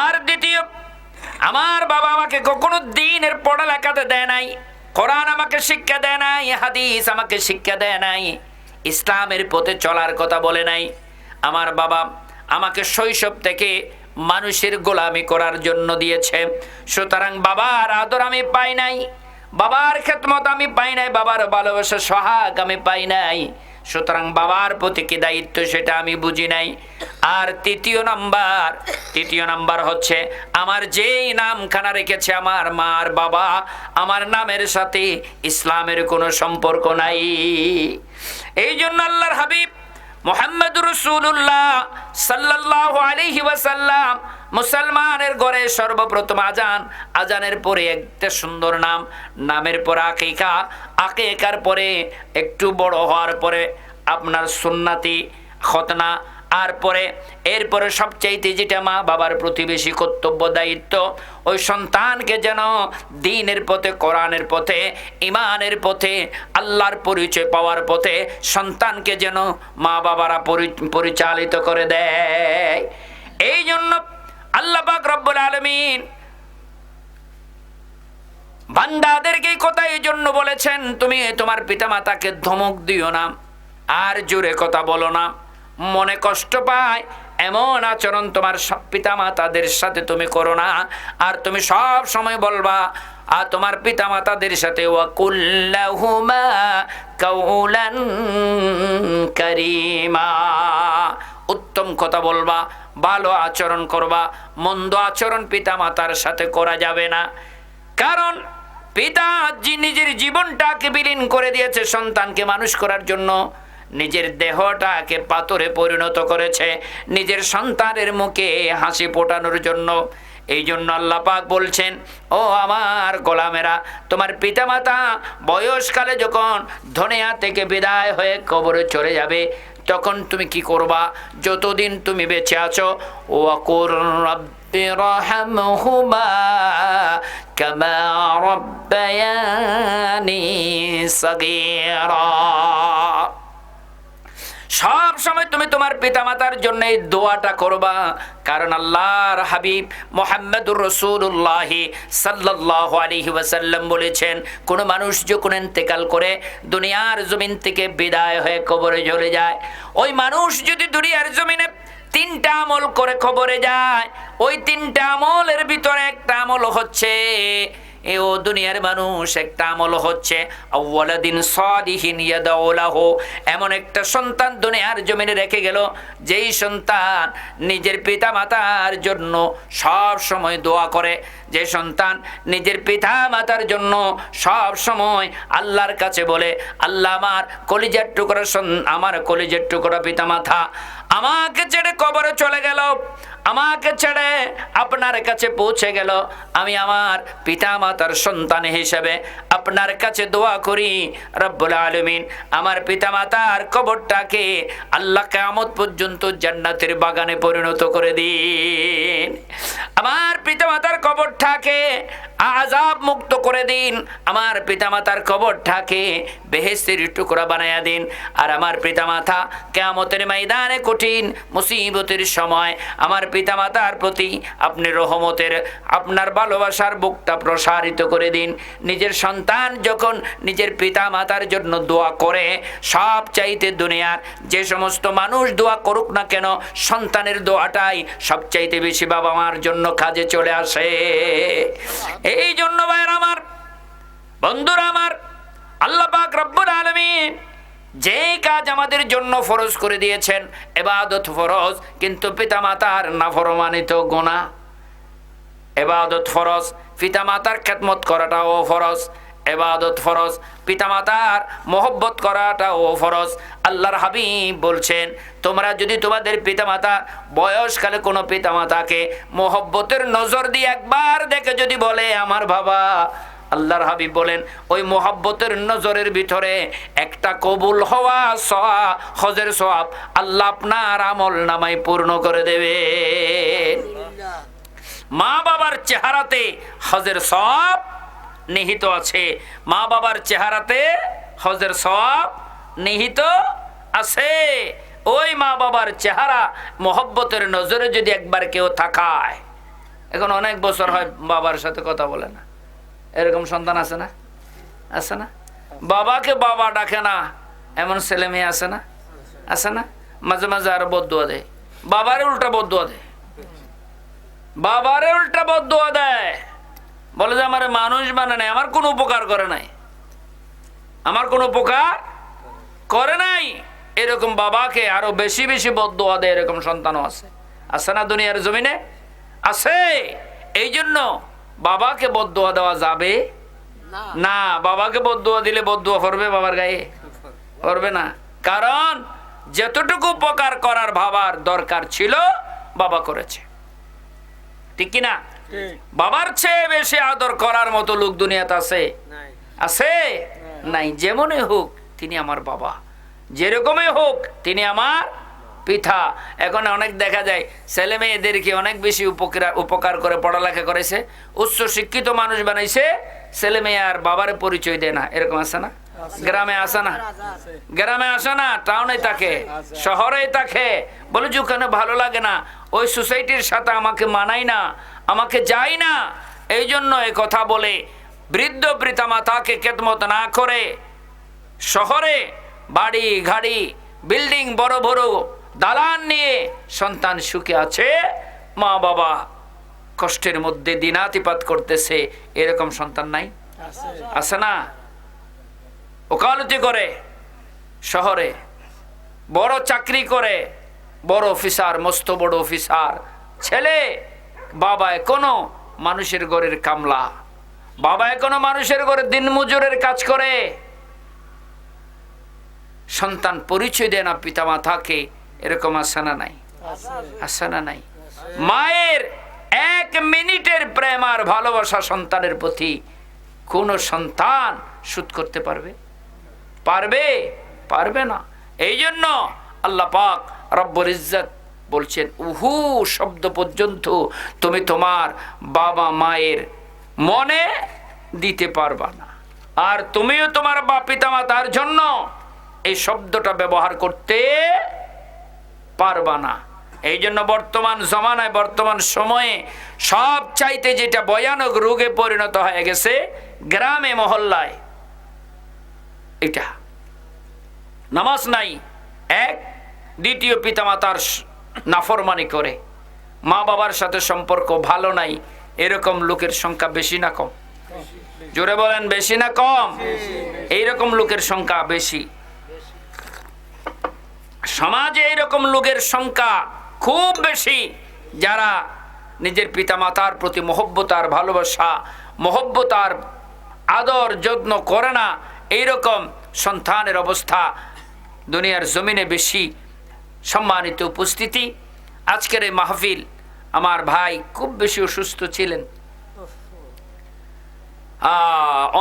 আর দ্বিতীয়, আমার বাবা আমাকে কখনো দ্বীনের পড়ালেখাতে দেয় নাই, কোরআন আমাকে শিক্ষা দেয় নাই, হাদিস আমাকে শিক্ষা দেয় নাই, ইসলামের পথে চলার কথা বলে নাই। আমার বাবা আমাকে শৈশব থেকে মানুষের গোলামি করার জন্য দিয়েছে। সুতরাং বাবার আদর আমি পাই নাই, বাবার খেদমত আমি পাই নাই, বাবার ভালোবাসা সোহাগ আমি পাই নাই। সুতরাং বাবার প্রতি কি দায়িত্ব সেটা আমি বুঝি নাই। আর তৃতীয় নাম্বার হচ্ছে, আমার যেই নামখানা রেখেছে আমার মা আর বাবা, আমার নামের সাথে ইসলামের কোনো সম্পর্ক নাই। এই জন্য আল্লাহর হাবিব মুহাম্মদুর রাসূলুল্লাহ সাল্লাল্লাহু আলাইহি ওয়াসাল্লাম মুসলমানের ঘরে সর্বপ্রথম আজানের পরে একটা সুন্দর নামের পর আকিকার পরে একটু বড় হওয়ার পরে আপনার সুন্নতি খতনা, আর পরে এরপরে সবচাইতে যেটা মা বাবার প্রতি বেশি কর্তব্য দায়িত্ব, ওই সন্তানকে যেন দ্বীনের পথে, কোরআনের পথে, ঈমানের পথে, আল্লাহর পরিচয় পাওয়ার পথে সন্তানকে যেন মা বাবারা পরিচালিত করে দেয়। এই জন্য আল্লাহ পাক রব্বুল আলামিন বান্দাদেরকে এই কথা এই জন্য বলেছেন, তুমি তোমার পিতামাতাকে ধমক দিও না, আর জোরে কথা বলো না, মনে কষ্ট পায় এমন আচরণ তোমার পিতামাতাদের সাথে তুমি করো না। আর তুমি সব সময় বলবা আর তোমার পিতামাতাদের সাথে ওয়াকুল্লাহুমা কাউলান কারীমা, উত্তম কথা বলবা, ভালো আচরণ করবা, মন্দ আচরণ পিতামাতার সাথে করা যাবে না। কারণ পিতা নিজের জীবনটাকে বিলীন করে দিয়েছে সন্তানকে মানুষ করার জন্য, নিজের দেহটাকে পাথরে পরিণত করেছে নিজের সন্তানের মুখে হাসি ফোটানোর জন্য। এই জন্য আল্লাহ পাক বলছেন, ও আমার গোলামেরা, তোমার পিতামাতা বয়সকালে যখন দুনিয়া থেকে বিদায় হয়ে কবরে চলে যাবে, তখন তুমি কি করবা? যতদিন তুমি বেঁচে আছো, ওয়াকুর রাব্বি রহমহুমা কামা রাব্বায়ানি সাগীরা, সব সময় তুমি তোমার পিতামাতার জন্য এই দোয়াটা করবা। কারণ আল্লাহর হাবিব মুহাম্মদুর রাসূলুল্লাহ সাল্লাল্লাহু আলাইহি ওয়াসাল্লাম বলেছেন, কোন মানুষ যখন ইন্তেকাল করে দুনিয়ার জমিন থেকে বিদায় হয়ে কবরে চলে যায়, ওই মানুষ যদি দুনিয়ার জমিনে 3টা আমল করে কবরে যায়, ওই 3টা আমলের ভিতরে একটা আমল হচ্ছে, ও দুনিয়ার মানুষ, একটা আমল হচ্ছে আওয়ালাদিন সালিহিন ইয়াদাউ লাহু, এমন একটা সন্তান দুনিয়ার জমিনে রেখে গেল যেই সন্তান নিজের পিতা মাতার জন্য সব সময় দোয়া করে, যে সন্তান নিজের পিতা মাতার জন্য সব সময় আল্লাহর কাছে বলে, আল্লাহ আমার কলিজার টুকরা আমার কলিজার টুকরা পিতা মাতা আমাকে ছেড়ে কবরে চলে গেল, আমাকে ছেড়ে আপনার কাছে পৌঁছে গেল, আমি আমার পিতা মাতার সন্তান হিসেবে আপনার কাছে দোয়া করি, রব্বুল আলামিন আমার পিতা মাতার কবরটাকে আল্লাহ কিয়ামত পর্যন্ত জান্নাতের বাগানে পরিণত করে দিন, আমার পিতা মাতার কবরটাকে আযাব মুক্ত করে দিন, আমার পিতা মাতার কবরটাকে বেহেশতের টুকরা বানায়া দিন। আর আমার পিতা মাতা কিয়ামতের ময়দানে কঠিন মুসিবতের সময় আমার পিতা মাতার প্রতি আপনি রহমতের, আপনার ভালোবাসার বুকটা প্রসারিত করে দিন। নিজের সন্তান যখন নিজের পিতা মাতার জন্য দোয়া করে, সব চাইতে দুনিয়ার যে সমস্ত মানুষ দোয়া করুক না কেন, সন্তানের দোয়াটাই সবচাইতে বেশি বাবা মার জন্য কাজে চলে আসে। এই জন্য ভাইরা আমার, বন্ধুরা আমার, আল্লাহ পাক রব্বুল আলামিন যে কাজ আমাদের জন্য ফরজ করে দিয়েছেন, ইবাদত ফরজ, কিন্তু পিতামাতার নাফরমানি তো গুনাহ। ইবাদত ফরজ, পিতামাতার খেদমত করাটাও ফরজ, ইবাদত ফরজ, পিতামাতার মহব্বত করাটাও ফরজ। আল্লাহর হাবিব বলছেন, তোমরা যদি তোমাদের পিতামাতা বয়সকালে কোনো পিতামাতাকে মহব্বতের নজর দিয়ে একবার দেখে যদি বলে আমার বাবা, আল্লাহর হাবিব বলেন ওই মোহাব্বতের নজরের ভিতরে একটা কবুল হওয়া হজের সওয়াব আল্লাহ আপনার আমল নামায় পূর্ণ করে দেবে। মা বাবার চেহারাতে হজের সওয়াব নিহিত আছে, মা বাবার চেহারাতে হজের সওয়াব নিহিত আছে। ওই মা বাবার চেহারা মোহব্বতের নজরে যদি একবার কেউ তাকায়, এখন অনেক বছর হয় বাবার সাথে কথা বলে না, এরকম সন্তান আছে না? আছে না? বাবাকে বাবা ডাকে না এমন ছেলে মেয়ে আছে না? আছে না? মাঝে মাঝে আরো বদুয়া দেয়, বাবারে উল্টা বদুয়া দেয়, বাবারে উল্টা বদুয়া দেয়, বলে যে আমার মানুষ মানে নাই, আমার কোনো উপকার করে নাই, আমার কোনো উপকার করে নাই। এরকম বাবাকে আরো বেশি বেশি বদদোয়া দেয়, এরকম সন্তানও আছে। আছে না দুনিয়ার জমিনে? আছে। এই জন্য বাবাকে বদদোয়া দেওয়া যাবে না। বাবাকে বদদোয়া দিলে বদদোয়া করবে বাবার গায়ে? করবে না। কারণ যতটুকু উপকার করার বাবার দরকার ছিল বাবা করেছে, ঠিক কিনা? বাবার চেয়ে বেশি আদর করার মতো লোক দুনিয়াতে আছে? আছে? নাই। যেমনই হোক তিনি আমার বাবা, যেরকমই হোক তিনি আমার পিতা। এখন অনেক দেখা যায় ছেলে মেয়েদেরকে অনেক বেশি উপকার করে পড়ালেখা করেছে, উচ্চ শিক্ষিত মানুষ বানাইছে, ছেলে মেয়ে আর বাবার পরিচয় দেয় না। এরকম আছে না? গ্রামে আসে না? গ্রামে আসে না, টাউনে থাকে, শহরে থাকে, বলে যে ওখানে ভালো লাগে না, ওই সোসাইটির সাথে আমাকে মানাই না, আমাকে যাই না। এই জন্য এ কথা বলে বৃদ্ধ পিতামাতাকে খেদমত না করে শহরে বাড়ি গাড়ি বিল্ডিং বড় বড় দালান নিয়ে সন্তান সুখে আছে, মা বাবা কষ্টের মধ্যে দিনাতিপাত করতেছে। এরকম সন্তান নাই? আছে না? ওকালতি করে শহরে, বড় চাকরি করে, বড় অফিসার, মস্ত বড় অফিসার ছেলে, বাবা এখনো মানুষের ঘরের কামলা, বাবা এখনো মানুষের ঘরে দিনমজুরের কাজ করে। সন্তান পরিচয় দেয় না পিতামাতাকে। এরকম আছে না নাই? আছে না নাই? মায়ের 1 মিনিটের প্রেম আর ভালোবাসা সন্তানের প্রতি কোন সন্তান শোধ করতে পারবে? পারবে? পারবে না। এই জন্য আল্লাহ পাক রব্বুল ইজ্জত বলছেন, উহু শব্দ পর্যন্ত তুমি তোমার বাবা মায়ের মনে দিতে পারবা না, আর তুমিও তোমার পিতামাতার জন্য এই শব্দটা ব্যবহার করতে পারবা না। এই জন্য বর্তমান জমানায়, বর্তমান সময়ে সব চাইতে যেটা ভয়ানক রোগে পরিণত হয়ে গেছে গ্রামে মহল্লায়, এটা নামাজ নাই, এক, দ্বিতীয় পিতামাতার নাফরমানি করে, মা বাবার সাথে সম্পর্ক ভালো নাই। এরকম লোকের সংখ্যা বেশি না কম? জোরে বলেন, বেশি না কম? এইরকম লোকের সংখ্যা বেশি। সমাজে এইরকম লোকের সংখ্যা খুব বেশি, যারা নিজের পিতামাতার প্রতি মহব্বত আর ভালোবাসা, মহব্বত আর আদর যত্ন করে না। এইরকম সন্তানের অবস্থা দুনিয়ার জমিনে বেশি। সম্মানিত উপস্থিতি, আজকের এই মাহফিল, আমার ভাই খুব বেশি অসুস্থ ছিলেন,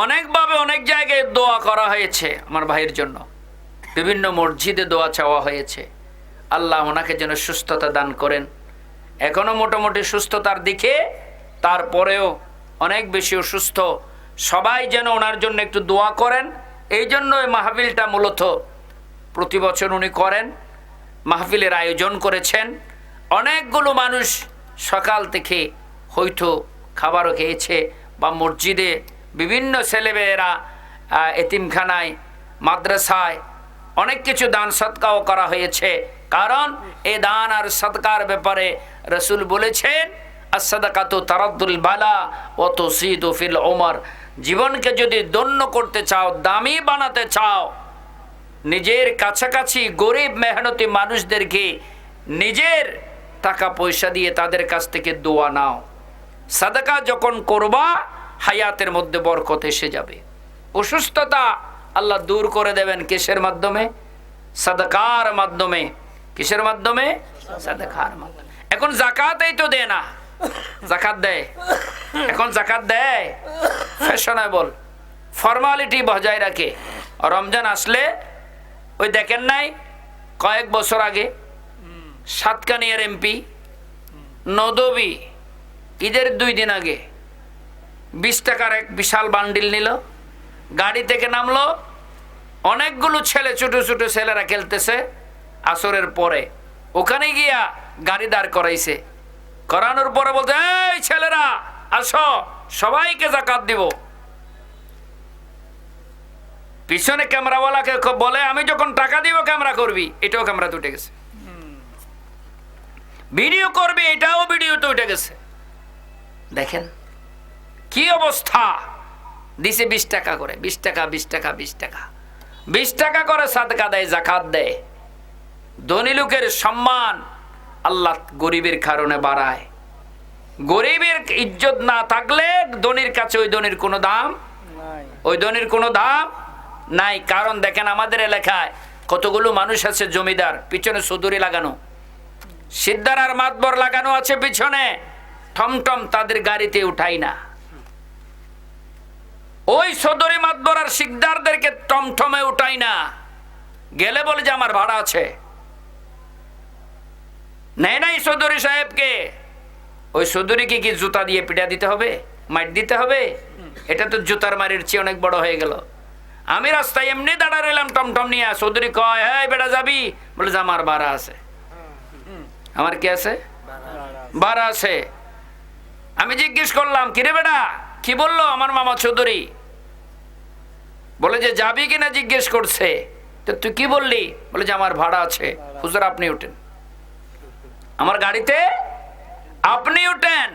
অনেকভাবে অনেক জায়গায় দোয়া করা হয়েছে আমার ভাইয়ের জন্য, বিভিন্ন মসজিদে দোয়া চাওয়া হয়েছে। আল্লাহ ওনাকে যেন সুস্থতা দান করেন। এখনো মোটামুটি সুস্থতার দিকে, তারপরেও অনেক বেশি অসুস্থ। সবাই যেন ওনার জন্য একটু দোয়া করেন। এই জন্য এই মাহফিলটা মূলত প্রতি বছর উনি করেন, মাহফিলের আয়োজন করেছেন। অনেকগুলো মানুষ সকাল থেকে হয়তো খাবারও খেয়েছে, বা মসজিদে বিভিন্ন ছেলেমেয়েরা এতিমখানায়, মাদ্রাসায় অনেক কিছু দান সদকাও করা হয়েছে। কারণ এই দান আর সদকার ব্যাপারে রাসূল বলেছেন, as-sadaqatu taraddul bala wa tusidu fil umar। জীবনকে যদি ধন্য করতে চাও, দামি বানাতে চাও, নিজের কাছাকাছি গরিব মেহনতি মানুষদেরকে নিজের টাকা পয়সা দিয়ে তাদের কাছ থেকে দোয়া নাও। সাদাকা যখন করবা, হায়াতের মধ্যে বরকত এসে যাবে। অসুস্থতা আল্লাহ দূর করে দেবেন কিসের মাধ্যমে? সাদাকার মাধ্যমে। কিসের মাধ্যমে? সাদাকার মাধ্যমে। এখন যাকাতই তো দেয় না। যাকাত দেয়? এখন যাকাত দেয়? ফ্যাশনেবল, ফর্মালিটি বজায় রাখে। রমজান আসলে ওই দেখেন নাই কয়েক বছর আগে সাতকানিয়ার এমপি নদবী ঈদের 2 দিন আগে 20 টাকার এক বিশাল বান্ডিল নিল, গাড়ি থেকে নামলো, অনেকগুলো ছেলে, ছোট ছোট ছেলেরা খেলতেছে আসরের পরে, ওখানে গিয়া গাড়ি দাঁড় করাইছে, করানোর পরে বলতে, এই ছেলেরা আসো, সবাইকে যাকাত দিব। পিছনে ক্যামেরাওয়ালাকে বলে, আমি যখন টাকা দিব ক্যামেরা করবি। এটাও ক্যামেরাতে উঠে গেছে। ভিডিও করবি, এটাও ভিডিওতে উঠে গেছে। দেখেন কি অবস্থা। দিছে 20 টাকা করে, 20 টাকা 20 টাকা 20 টাকা 20 টাকা করে সাদকা দেয়, যাকাত দেয়। ধনী লোকের সম্মান আল্লাহ গরিবের কারণে বাড়ায়। গরিবের ইজ্জত না থাকলে ধনীর কাছে ওই ধনীর কোনো দাম নাই, ওই ধনীর কোনো দাম নাই। কারণ দেখেন আমাদের এলাকায় কতগুলো মানুষ আছে জমিদার, পিছনে চৌধুরী লাগানো, সিদ্ধার আর মাতবর লাগানো আছে পিছনে, টমটম তাদের গাড়িতে উঠাই না। ওই চৌধুরী মাতবর আর সিকদারদেরকে টমটমে উঠাই না, গেলে বলে যে আমার ভাড়া আছে। নেই নাই চৌধুরী সাহেবকে, ওই চৌধুরীকে কি জুতা দিয়ে পিটা দিতে হবে, মাইট দিতে হবে? এটা তো জুতার মারির চেয়ে অনেক বড় হয়ে গেল। আমি রাস্তায় এমনি দাঁড়া রইলাম টমটম নিয়ে, চৌধুরী কয়, হ্যাঁ বেটা যাবি? বলে যে আমার ভাড়া আছে। আমার কি আছে? ভাড়া আছে। আমি জিজ্ঞেস করলাম, কিরে বেটা কি বললো? আমার মামা চৌধুরী বলে যে যাবি কিনা জিজ্ঞেস করছে। তো তুই কি বললি? বলে যে আমার ভাড়া আছে। হুজুর আপনি উঠেন, আমার গাড়িতে আপনি উঠেন।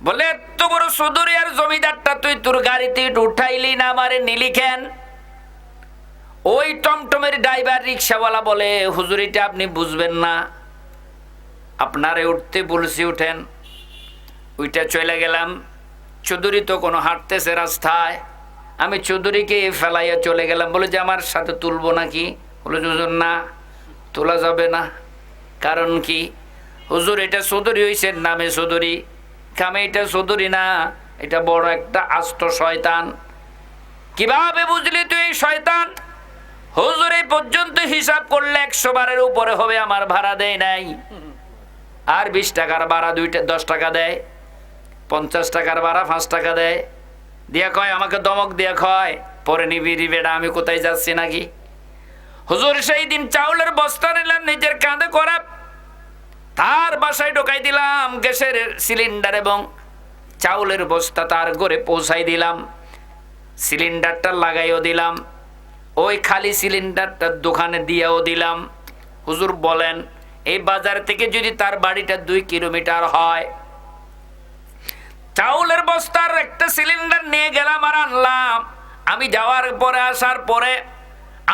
বলে এত বড় চৌধুরী আর জমিদারটা তুই তোর গাড়িতে উঠাইলি না, আমারে নিলি কেন? ওই টমটমের ড্রাইভার রিক্সাওয়ালা বলে, হুজুর এটা আপনি বুঝবেন না, আপনারে উঠতে বলছি উঠেন। ওইটা চলে গেলাম। চৌধুরী তো কোনো হাঁটতেছে রাস্তায়, আমি চৌধুরীকে ফেলাইয়া চলে গেলাম। বলে যে আমার সাথে তুলবো নাকি? বলে হুজুর না, তোলা যাবে না। কারণ কি? হুজুর এটা চৌধুরী হইছে নামে চৌধুরী, কামে এটা চৌধুরী না, এটা বড় একটা আস্ত শয়তান। কিভাবে বুঝলি তুই এই শয়তান? হুজুর এই পর্যন্ত হিসাব করলে 100 বারের উপরে হবে আমার ভাড়া দেয় নাই। আর 20 টাকার ভাড়া 10 টাকা দেয়, 50 টাকার ভাড়া 5 টাকা দেয়। দিয়া কয় আমাকে দমক দিয়া কয়, পরে নিবি বেটা আমি কোথায় যাচ্ছি নাকি? হুজুর সেই দিন চাউলের বস্তা নিলাম নিজের কাঁধে করে, তার বাসায় ঢোকাই দিলাম গ্যাসের সিলিন্ডার এবং চাউলের বস্তা তার ঘরে পৌঁছাই দিলাম। সিলিন্ডারটা লাগাইও দিলাম, ওই খালি সিলিন্ডারটা দোকানে দিয়েও দিলাম। হুজুর বলেন এই বাজার থেকে যদি তার বাড়িটা 2 কিলোমিটার হয়, চাউলের বস্তার একটা সিলিন্ডার নিয়ে গেলাম আর আনলাম। আমি যাওয়ার পরে আসার পরে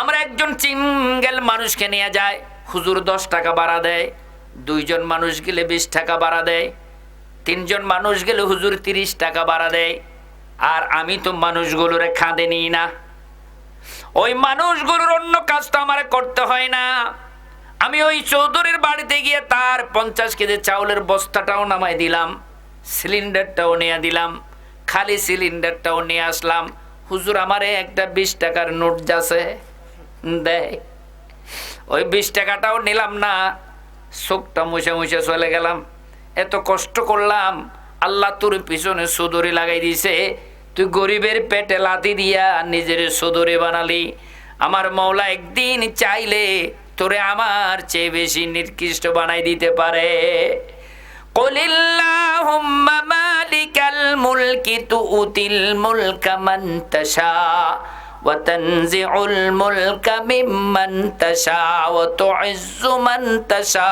আমরা একজন সিঙ্গেল মানুষকে নিয়ে যাই, হুজুর 10 টাকা ভাড়া দেয়। 2 জন মানুষ গেলে 20 টাকা ভাড়া দেয়। 3 জন মানুষ গেলে হুজুর 30 টাকা ভাড়া দেয়। আর আমি তো মানুষগুলোরে খাঁদে নিই না, ওই মানুষগুলোর অন্য কাজ তো আমার করতে হয় না। আমি ওই চৌধুরীর বাড়িতে গিয়ে তার 50 কেজি চাউলের বস্তাটাও নামাই দিলাম, সিলিন্ডারটাও নিয়ে দিলাম, খালি সিলিন্ডারটাও নিয়ে আসলাম। হুজুর আমারে একটা 20 টাকার নোট যাচ্ছে দেয়, ওই 20 টাকাটাও নিলাম না, চোখটা মুছে মুছে চলে গেলাম। এত কষ্ট করলাম, আল্লাহ তোর পিছনে চৌধুরী লাগাই দিছে, তুই গরিবের পেটে লাথি দিয়া নিজের চৌধুরী বানালি। আমার মওলা একদিন চাইলে তোরে আমার চেয়ে বেশি নিকৃষ্ট বানাই দিতে পারে। কুলিল্লাহুম্মা মালিকাল মুলকি তুতিল মুলকা মান তাশা ওয়া তানজিউল মুলকা মিম্মান তাশা ওয়া তুইজ্জু মান তাশা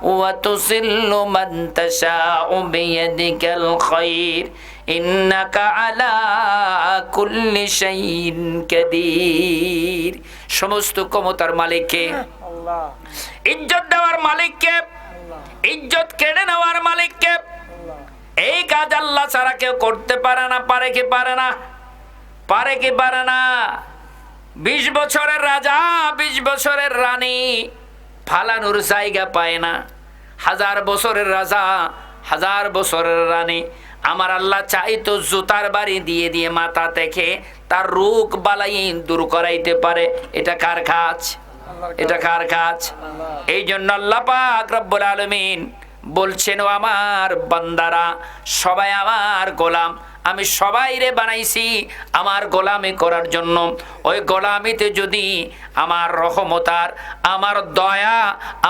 ওয়া তুযিল্লু মান তাশা বিয়াদিকাল খায়র ইন্নাকা আলা কুল্লি শাইইন কাদির। সমস্ত ক্ষমতার মালিক কে? আল্লাহ। ইজ্জত দেওয়ার মালিক কে? ইজ্জত কেড়ে নেওয়ার মালিক কে? এই কাজ আল্লাহ ছাড়া কেউ করতে পারে না। পারে কি পারে না? পারে কি পারে না? 20 বছরের রাজা 20 বছরের রানী ফালানোর জায়গা পায় না। 1000 বছরের রাজা 1000 বছরের রানী আমার আল্লাহ চাইতো জুতার বাড়ি দিয়ে দিয়ে মাথা থেকে তার রোগ বালাই দূর করাইতে পারে। এটা কার কাজ? এটা কার কাজ? এই জন্য আল্লাহ পাক রব্বুল আলামিন বলছেন, ও আমার বান্দারা সবাই আমার গোলাম, আমি সবাইরে বানাইছি আমার গোলামি করার জন্য। ওই গোলামিতে যদি আমার রহমতার, আমার দয়া,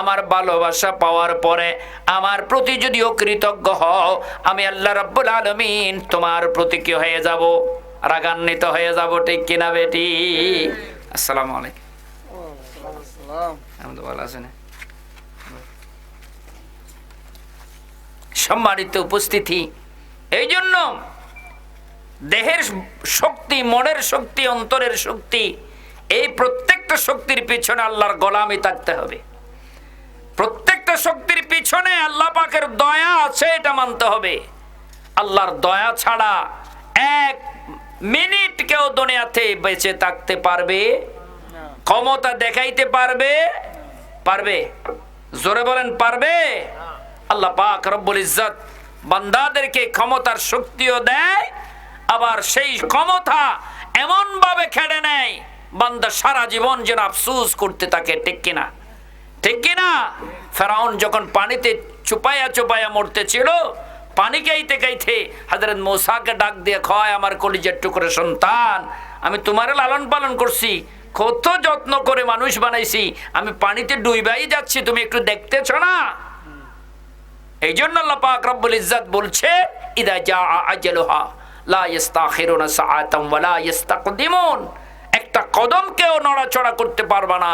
আমার ভালোবাসা পাওয়ার পরে আমার প্রতি যদি অকৃতজ্ঞ হও, আমি আল্লাহ রাব্বুল আলামিন তোমার প্রতি কি হয়ে যাব? রাগান্বিত হয়ে যাব। ঠিক কিনা বেটি? আসসালামু আলাইকুম। ভালো আছেন? সম্মানিত উপস্থিতি, এই জন্য দেহের শক্তি, মনের শক্তি, অন্তরের শক্তি, এই প্রত্যেকটা শক্তির পিছনে আল্লাহর গোলামি থাকতে হবে। প্রত্যেকটা শক্তির পিছনে আল্লাহ পাকের দয়া আছে, এটা মানতে হবে। আল্লাহর দয়া ছাড়া এক মিনিট কেউ দুনিয়াতে বেঁচে থাকতে পারবে? ক্ষমতা দেখাইতে পারবে? পারবে? জোরে বলেন, পারবে? আল্লাহ পাক রব্বুল ইজ্জত বান্দাদেরকে ক্ষমতার শক্তিও দেয়, আবার সেই ক্ষমতা এমন ভাবে খেড়ে নেয় বান্দা সারা জীবন যেন আফসোস করতে থাকে। ঠিক কিনা? ঠিক কিনা? ফেরাউন যখন পানিতে চুপাইয়া চুপাইয়া মরতেছিল, পানি গাইতে গাইতে হযরত মূসাকে ডাক দিয়ে কয়, আমার কলিজার টুকরো সন্তান, আমি তোমারে লালন পালন করছি, কত যত্ন করে মানুষ বানাইছি, আমি পানিতে ডুইবাই যাচ্ছি, তুমি একটু দেখতেছ না? এই জন্য আল্লাহ পাক রব্বুল ইজ্জত বলছে, ইদা জাআ আজালুহা লা ইস্তাখিরুনা সাআতাম ওয়া লা ইস্তাকদিমুন। একটা কদম কেউ নড়াচড়া করতে পারবে না।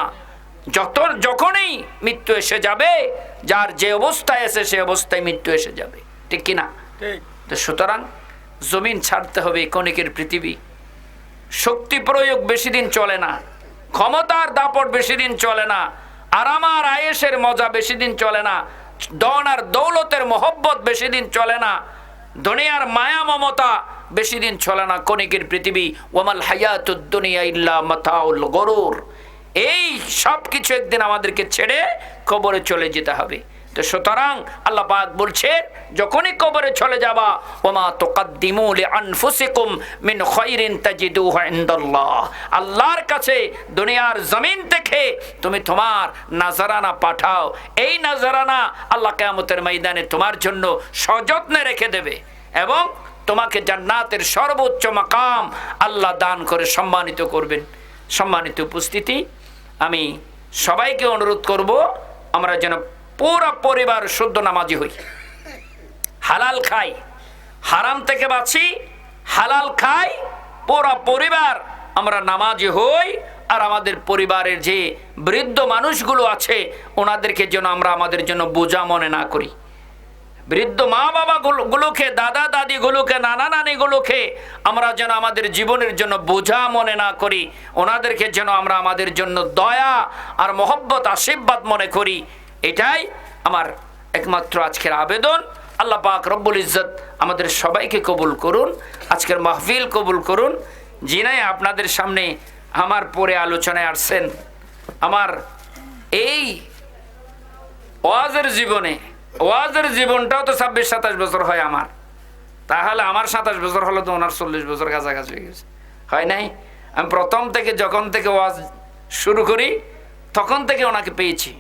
যখনই মৃত্যু এসে যাবে, যার যে অবস্থায় আছে সে অবস্থায় মৃত্যু এসে যাবে। ঠিক কিনা? ঠিক। তো সুতরাং জমিন ছাড়তে হবে, কণিকের পৃথিবী। শক্তি প্রয়োগ বেশি দিন চলে না, ক্ষমতার দাপট বেশি দিন চলে না, আরাম আর আয়েশের মজা বেশি দিন চলে না, ধন আর দৌলতের মহব্বত বেশি দিন চলে না, দুনিয়ার মায়া মমতা বেশি দিন চলে না। কণিকের পৃথিবী, ওয়ামাল হায়াতুদ দুনিয়া ইল্লা মাতাউল গরুর। এই সব কিছু একদিন আমাদেরকে ছেড়ে কবরে চলে যেতে হবে। তো সুতরাং আল্লাহ পাক বলছেন, যখনই কবরে চলে যাবা, ওমা তুকাদ্দিমু লিআনফুসিকুম মিন খায়রিন তাজিদুহু ইনদাল্লাহ। আল্লাহর কাছে দুনিয়ার জমিন থেকে তুমি তোমার নাজরানা পাঠাও। এই নাজরানা আল্লাহ কিয়ামতের ময়দানে তোমার জন্য সযত্নে রেখে দেবে এবং তোমাকে জান্নাতের সর্বোচ্চ মাকাম আল্লাহ দান করে সম্মানিত করবেন। সম্মানিত উপস্থিতি, আমি সবাইকে অনুরোধ করব, আমরা যেন পুরো পরিবার শুদ্ধ নামাজি হই, হালাল খাই, হারাম থেকে বাঁচি, হালাল খাই, পুরো পরিবার আমরা নামাজি হই। আর আমাদের পরিবারের যে বৃদ্ধ মানুষগুলো আছে, ওনাদেরকে যেন আমরা আমাদের জন্য বোঝা মনে না করি। বৃদ্ধ মা বাবা গুলোকে, দাদা দাদি গুলোকে, নানা নানি গুলোকে আমরা যেন আমাদের জীবনের জন্য বোঝা মনে না করি। ওনাদেরকে যেন আমরা আমাদের জন্য দয়া আর মহব্বত, আশীর্বাদ মনে করি। এটাই আমার একমাত্র আজকের আবেদন। আল্লাহ পাক রব্বুল ইজ্জত আমাদের সবাইকে কবুল করুন, আজকের মাহফিল কবুল করুন। যিনি আপনাদের সামনে আমার পরে আলোচনায় আসছেন, আমার এই ওয়াজের জীবনটাও তো 26-27 বছর হয় আমার, তাহলে আমার 27 বছর হলো তো ওনার 40 বছর কাছাকাছি হয়ে গেছে, হয় নাই? আমি প্রথম থেকে যখন থেকে ওয়াজ শুরু করি তখন থেকে ওনাকে পেয়েছি।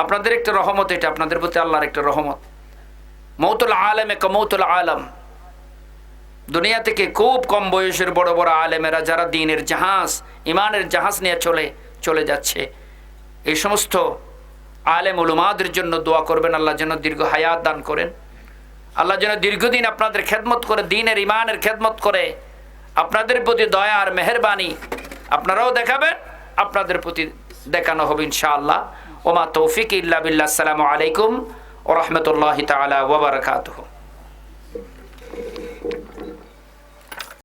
আপনাদের একটা রহমত, এটা আপনাদের প্রতি আল্লাহর একটা রহমত। মৌতুল আলেমে কমৌতুল আলম, দুনিয়া থেকে খুব কম বয়সের বড় বড় আলেমেরা যারা দ্বীনের জাহাজ, ইমানের জাহাজ নিয়ে চলে যাচ্ছে, এই সমস্ত আলেম উলুমাদের জন্য দোয়া করবেন। আল্লাহ যেন দীর্ঘ হায়াত দান করেন, আল্লাহ যেন দীর্ঘদিন আপনাদের খেদমত করে, দ্বীনের ইমানের খেদমত করে, আপনাদের প্রতি দয়া আর মেহেরবানি আপনারাও দেখাবেন, আপনাদের প্রতি দেখানো হবে ইনশাআল্লাহ। ওমা তৌফিক ইল্লা বিল্লাহ। আসসালামু আলাইকুম ওয়া রাহমাতুল্লাহি তাআলা ওয়া বারাকাতুহু।